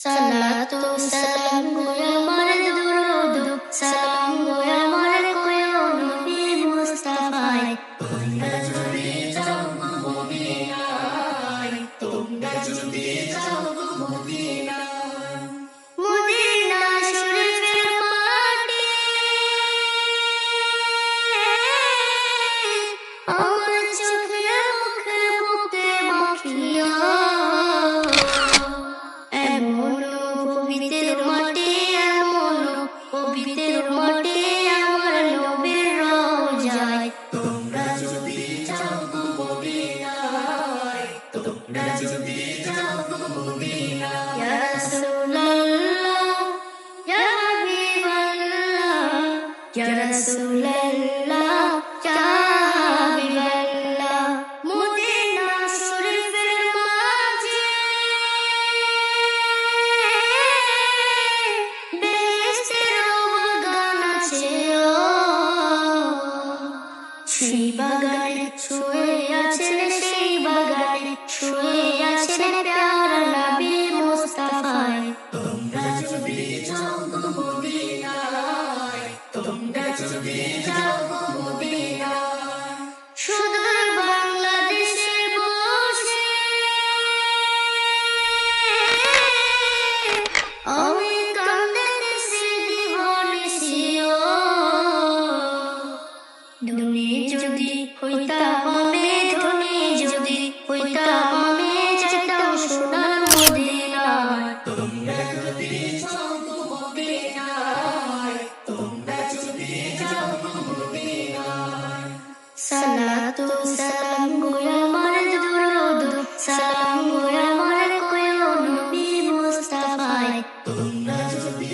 Salatu salam আমার দুরুদ সালাম আমার কোয় নবী মুস্তাফায় তোমরা যদি যাও মদিনায় তোমরা যদি যাও মদিনায় মদিনা শরীফের মাটি আমার চোখে মুখে বুকে মাখিয়া পবিত্র মাটি আমার নবীর রওজায় তোমরা যদি যাও মদিনায় তোমরা যদি যাও মদিনায় ইয়া রাসূলুল্লাহ ইয়া হাবিবাল্লাহ ইয়া রাসূলুল্লাহ ইয়া হাবিবাল্লাহ মদিনা শরীফের মাঝে সেই বাগানে শুয়ে আছেন সেই বাগানে শুয়ে আছেন প্যারা নবী মুস্তাফায় তোমরা যদি যাও মদিনায় তোমরা যদি যাও মদিনায় সুদূর বাংলাদেশে বসে আমি কাঁদতেছি দিবানিসিও ধনী যদি হইতাম আমি ধনী যদি হইতাম আমি যেতাম সোনার মদিনায় তোমরা যদি যাও মদিনায় তোমরা যদি যাও মদিনায় সালাতু সালাম আমার দুরুদ সালাম আমার কোয় নবী মুস্তাফায় তোমরা যদি